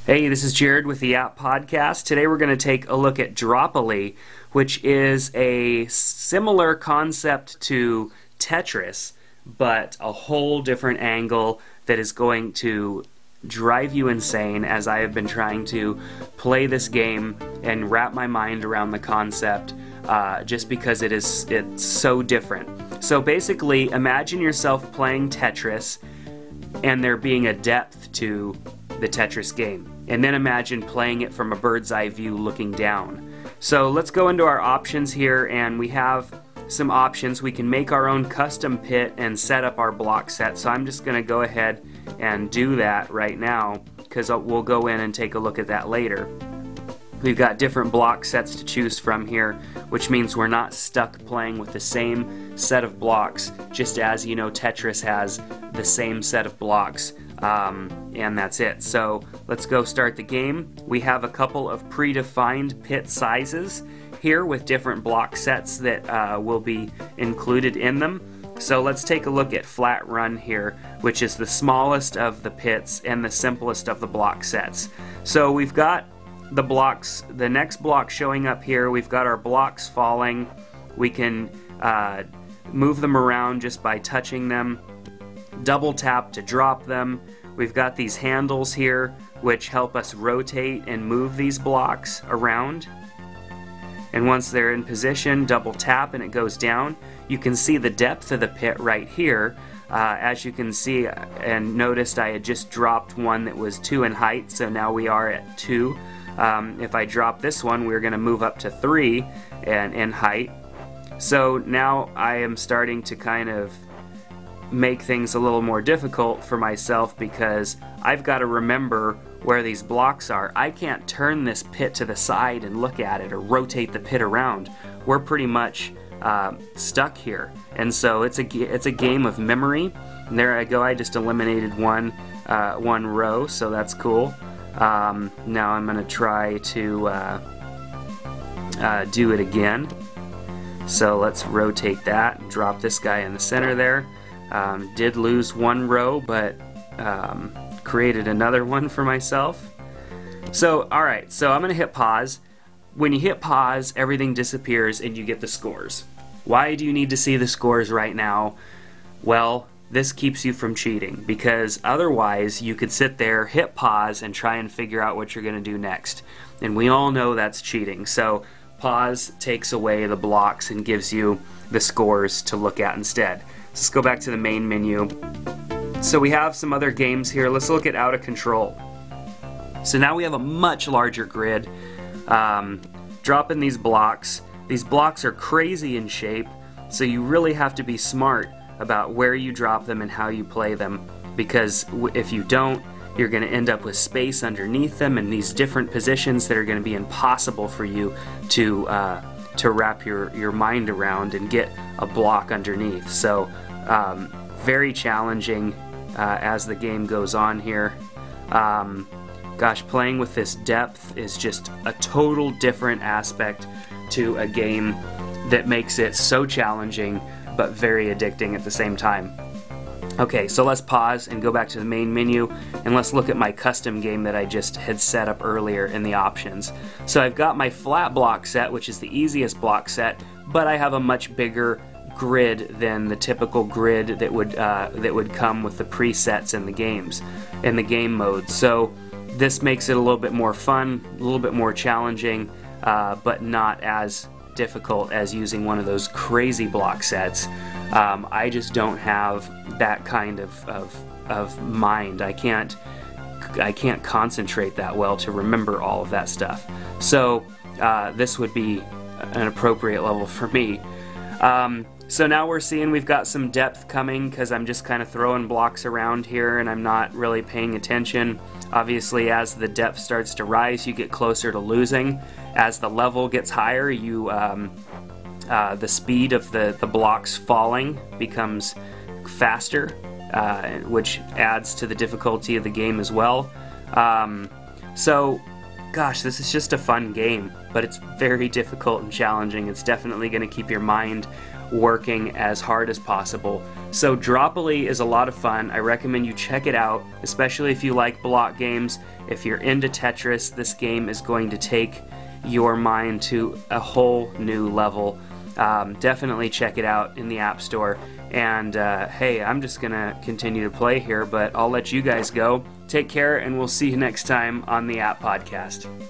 Hey, this is Jared with the App Podcast. Today we're going to take a look at Dropoly, which is a similar concept to Tetris, but a whole different angle that is going to drive you insane as I have been trying to play this game and wrap my mind around the concept just because it's so different. So basically, imagine yourself playing Tetris and there being a depth to the Tetris game. And then imagine playing it from a bird's eye view looking down. So let's go into our options here, and we have some options. We can make our own custom pit and set up our block set. So I'm just going to go ahead and do that right now because we'll go in and take a look at that later. We've got different block sets to choose from here, which means we're not stuck playing with the same set of blocks, just as you know Tetris has the same set of blocks, and that's it. So let's go start the game. We have a couple of predefined pit sizes here with different block sets that will be included in them. So let's take a look at Flat Run here, which is the smallest of the pits and the simplest of the block sets. So we've got the blocks, the next block showing up here. We've got our blocks falling. We can move them around just by touching them. Double tap to drop them. We've got these handles here which help us rotate and move these blocks around. And once they're in position, double tap and it goes down. You can see the depth of the pit right here. As you can see and noticed, I had just dropped one that was 2 in height, so now we are at 2. If I drop this one, we're going to move up to 3 in height. So now I am starting to kind of make things a little more difficult for myself because I've got to remember where these blocks are. I can't turn this pit to the side and look at it or rotate the pit around. We're pretty much stuck here, and so it's a game of memory. And there I go. I just eliminated one row, so that's cool. Now I'm going to try to do it again. So let's rotate that and drop this guy in the center there. Did lose one row, but created another one for myself. So alright, so I'm going to hit pause. When you hit pause, everything disappears and you get the scores. Why do you need to see the scores right now? Well, this keeps you from cheating, because otherwise you could sit there, hit pause, and try and figure out what you're going to do next. And we all know that's cheating. So pause takes away the blocks and gives you the scores to look at instead. So let's go back to the main menu. So we have some other games here. Let's look at Out of Control. So now we have a much larger grid. Drop in these blocks. These blocks are crazy in shape, so you really have to be smart about where you drop them and how you play them, because if you don't, you're going to end up with space underneath them in these different positions that are going to be impossible for you to wrap your mind around and get a block underneath. So very challenging as the game goes on here. Gosh, playing with this depth is just a total different aspect to a game that makes it so challenging but very addicting at the same time. Okay, so let's pause and go back to the main menu, and let's look at my custom game that I just had set up earlier in the options. So I've got my flat block set, which is the easiest block set, but I have a much bigger grid than the typical grid that would come with the presets in the games, in the game mode. So this makes it a little bit more fun, a little bit more challenging, but not as difficult as using one of those crazy block sets. I just don't have that kind of mind. I can't concentrate that well to remember all of that stuff. So this would be an appropriate level for me. So now we're seeing we've got some depth coming because I'm just kind of throwing blocks around here and I'm not really paying attention. Obviously, as the depth starts to rise, you get closer to losing. As the level gets higher, the speed of the blocks falling becomes faster, which adds to the difficulty of the game as well. So gosh, this is just a fun game, but it's very difficult and challenging. It's definitely going to keep your mind working as hard as possible. So Dropoly is a lot of fun. I recommend you check it out, especially if you like block games. If you're into Tetris, this game is going to take your mind to a whole new level. Definitely check it out in the App Store. And hey, I'm just going to continue to play here, but I'll let you guys go. Take care, and we'll see you next time on the App Podcast.